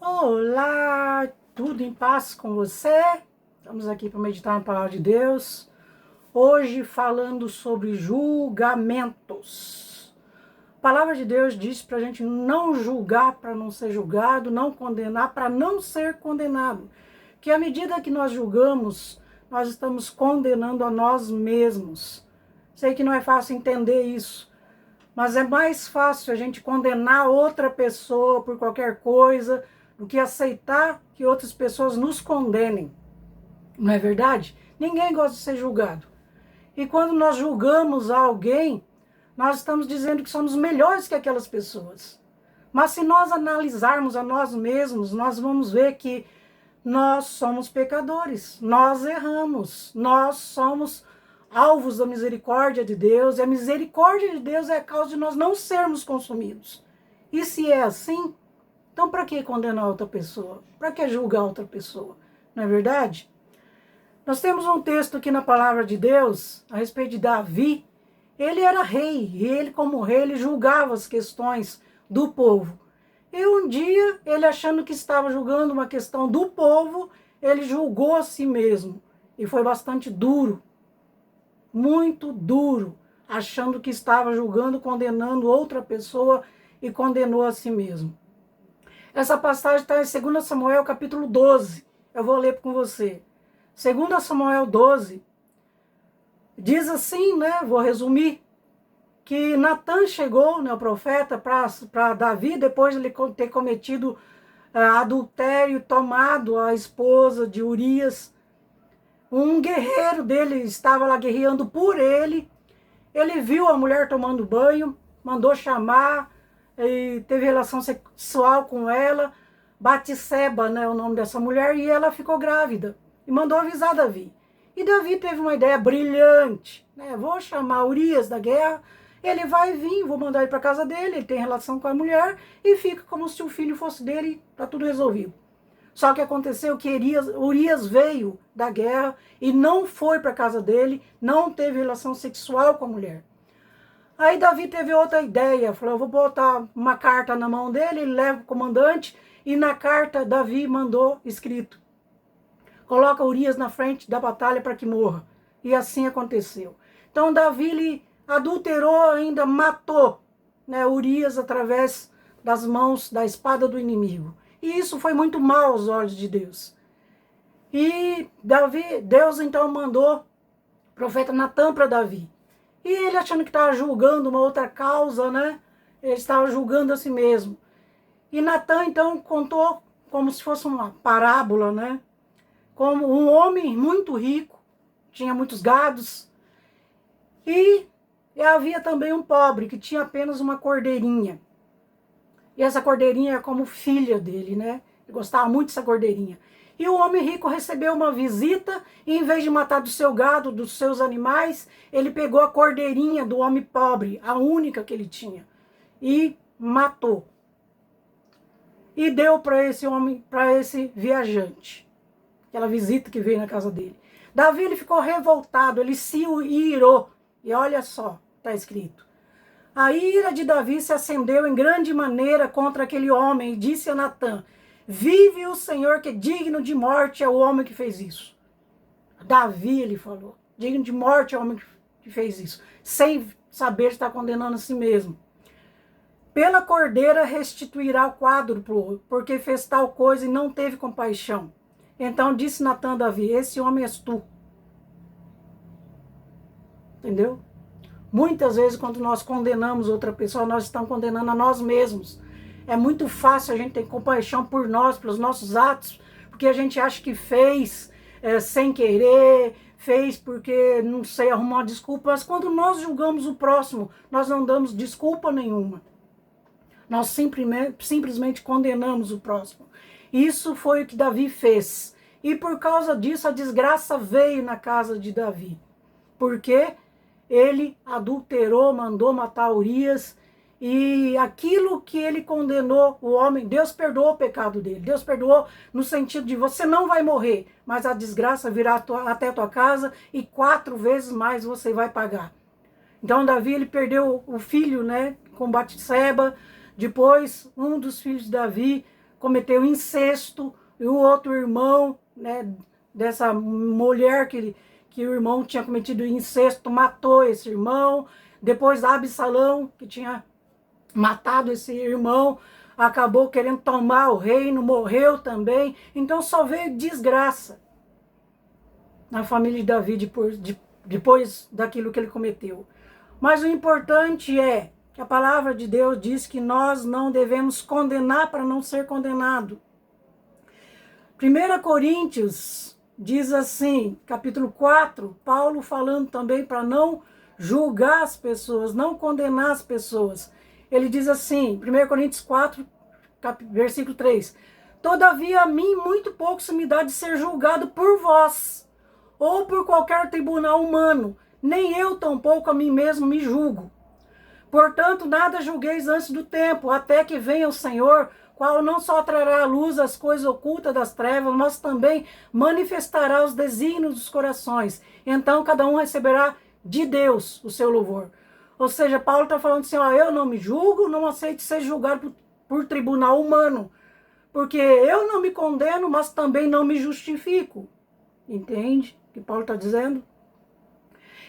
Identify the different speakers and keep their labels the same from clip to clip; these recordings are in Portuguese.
Speaker 1: Olá, tudo em paz com você? Estamos aqui para meditar na palavra de Deus. Hoje falando sobre julgamentos. A palavra de Deus diz para a gente não julgar para não ser julgado, não condenar para não ser condenado. Que à medida que nós julgamos, nós estamos condenando a nós mesmos. Sei que não é fácil entender isso, mas é mais fácil a gente condenar outra pessoa por qualquer coisa do que aceitar que outras pessoas nos condenem. Não é verdade? Ninguém gosta de ser julgado. E quando nós julgamos alguém, nós estamos dizendo que somos melhores que aquelas pessoas. Mas se nós analisarmos a nós mesmos, nós vamos ver que nós somos pecadores, nós erramos, nós somos alvos da misericórdia de Deus, e a misericórdia de Deus é a causa de nós não sermos consumidos. E se é assim, então para que condenar outra pessoa? Para que julgar outra pessoa? Não é verdade? Nós temos um texto aqui na palavra de Deus a respeito de Davi. Ele era rei, e ele como rei, ele julgava as questões do povo. E um dia, ele achando que estava julgando uma questão do povo, ele julgou a si mesmo. E foi bastante duro, muito duro, achando que estava julgando, condenando outra pessoa e condenou a si mesmo. Essa passagem está em 2 Samuel capítulo 12. Eu vou ler com você. 2 Samuel 12 diz assim, vou resumir, que Natã chegou, o profeta, para Davi, depois de ele ter cometido adultério, tomado a esposa de Urias. Um guerreiro dele estava lá guerreando por ele. Ele viu a mulher tomando banho, mandou chamar, e teve relação sexual com ela. Batseba, o nome dessa mulher, e ela ficou grávida. E mandou avisar Davi. E Davi teve uma ideia brilhante. Vou chamar Urias da guerra, ele vai vir, vou mandar ele para casa dele, ele tem relação com a mulher, e fica como se o filho fosse dele, está tudo resolvido. Só que aconteceu que Urias veio da guerra e não foi para casa dele, não teve relação sexual com a mulher. Aí Davi teve outra ideia, falou, eu vou botar uma carta na mão dele, ele leva o comandante, e na carta Davi mandou escrito, coloca Urias na frente da batalha para que morra. E assim aconteceu. Então Davi ele adulterou, ainda matou Urias através das mãos da espada do inimigo. E isso foi muito mal aos olhos de Deus. E Deus então mandou o profeta Natã para Davi. E ele achando que estava julgando uma outra causa, ele estava julgando a si mesmo. E Natã então contou como se fosse uma parábola, como um homem muito rico, tinha muitos gados, e havia também um pobre que tinha apenas uma cordeirinha. E essa cordeirinha é como filha dele, Ele gostava muito dessa cordeirinha. E o homem rico recebeu uma visita e em vez de matar do seu gado, dos seus animais, ele pegou a cordeirinha do homem pobre, a única que ele tinha, e matou. E deu para esse homem, para esse viajante, aquela visita que veio na casa dele. Davi ele ficou revoltado, ele se irou. E olha só, está escrito. A ira de Davi se acendeu em grande maneira contra aquele homem e disse a Natã, vive o Senhor que é digno de morte é o homem que fez isso. Davi, ele falou, digno de morte é o homem que fez isso, sem saber estar condenando a si mesmo. Pela cordeira restituirá o quádruplo, porque fez tal coisa e não teve compaixão. Então disse Natã a Davi, esse homem és tu. Entendeu? Muitas vezes quando nós condenamos outra pessoa, nós estamos condenando a nós mesmos. É muito fácil a gente ter compaixão por nós, pelos nossos atos, porque a gente acha que fez sem querer, fez porque, não sei, arrumou uma desculpa. Mas quando nós julgamos o próximo, nós não damos desculpa nenhuma. Nós simplesmente condenamos o próximo. Isso foi o que Davi fez. E por causa disso, a desgraça veio na casa de Davi. Porque ele adulterou, mandou matar Urias, e aquilo que ele condenou o homem, Deus perdoou o pecado dele. Deus perdoou no sentido de você não vai morrer, mas a desgraça virá até a tua casa e 4 vezes mais você vai pagar. Então Davi ele perdeu o filho, com Batseba. Depois um dos filhos de Davi cometeu incesto, e o outro irmão, né, dessa mulher que o irmão tinha cometido incesto, matou esse irmão. Depois Absalão, que tinha matado esse irmão, acabou querendo tomar o reino, morreu também. Então só veio desgraça na família de Davi depois daquilo que ele cometeu. Mas o importante é que a palavra de Deus diz que nós não devemos condenar para não ser condenado. 1 Coríntios diz assim, capítulo 4, Paulo falando também para não julgar as pessoas, não condenar as pessoas. Ele diz assim, 1 Coríntios 4, versículo 3, todavia a mim muito pouco se me dá de ser julgado por vós, ou por qualquer tribunal humano, nem eu tampouco a mim mesmo me julgo. Portanto, nada julgueis antes do tempo, até que venha o Senhor, qual não só trará à luz as coisas ocultas das trevas, mas também manifestará os desígnios dos corações. Então cada um receberá de Deus o seu louvor. Ou seja, Paulo está falando assim, ó, eu não me julgo, não aceito ser julgado por tribunal humano, porque eu não me condeno, mas também não me justifico. Entende o que Paulo está dizendo?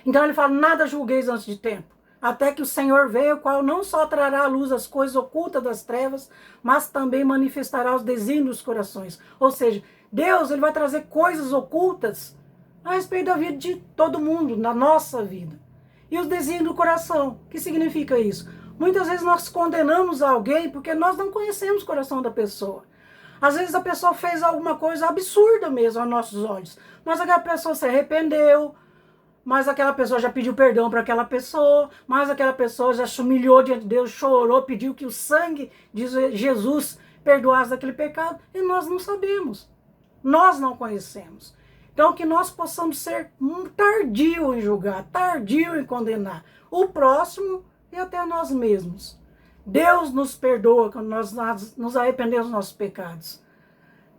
Speaker 1: Então ele fala, nada julgueis antes de tempo, até que o Senhor venha, o qual não só trará à luz as coisas ocultas das trevas, mas também manifestará os desígnios dos corações. Ou seja, Deus ele vai trazer coisas ocultas a respeito da vida de todo mundo, na nossa vida. E os desígnios do coração, o que significa isso? Muitas vezes nós condenamos alguém porque nós não conhecemos o coração da pessoa. Às vezes a pessoa fez alguma coisa absurda mesmo aos nossos olhos, mas aquela pessoa se arrependeu, mas aquela pessoa já pediu perdão para aquela pessoa, mas aquela pessoa já se humilhou diante de Deus, chorou, pediu que o sangue de Jesus perdoasse daquele pecado, e nós não sabemos, nós não conhecemos. Então que nós possamos ser tardio em julgar, tardio em condenar o próximo e até nós mesmos. Deus nos perdoa quando nós nos arrependemos dos nossos pecados.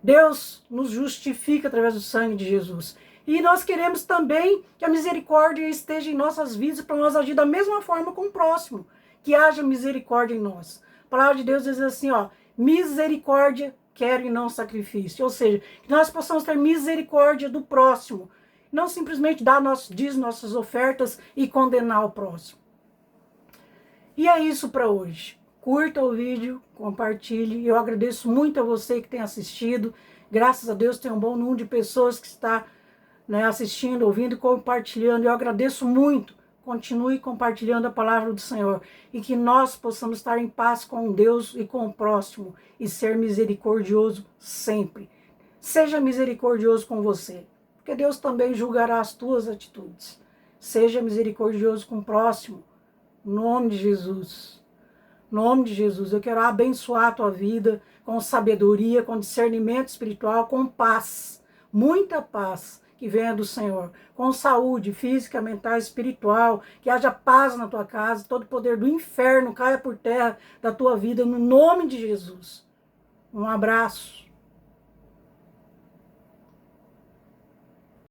Speaker 1: Deus nos justifica através do sangue de Jesus. E nós queremos também que a misericórdia esteja em nossas vidas para nós agir da mesma forma com o próximo, que haja misericórdia em nós. A palavra de Deus diz assim, ó, misericórdia quero e não sacrifício. Ou seja, que nós possamos ter misericórdia do próximo, não simplesmente dar nossas ofertas e condenar o próximo. E é isso para hoje. Curta o vídeo, compartilhe. Eu agradeço muito a você que tem assistido. Graças a Deus tem um bom número de pessoas que está assistindo, ouvindo e compartilhando. Eu agradeço muito. Continue compartilhando a palavra do Senhor e que nós possamos estar em paz com Deus e com o próximo e ser misericordioso sempre. Seja misericordioso com você, porque Deus também julgará as tuas atitudes. Seja misericordioso com o próximo. Em nome de Jesus. Em nome de Jesus, eu quero abençoar a tua vida com sabedoria, com discernimento espiritual, com paz, muita paz que venha do Senhor, com saúde física, mental, espiritual, que haja paz na tua casa, todo o poder do inferno caia por terra da tua vida, no nome de Jesus. Um abraço.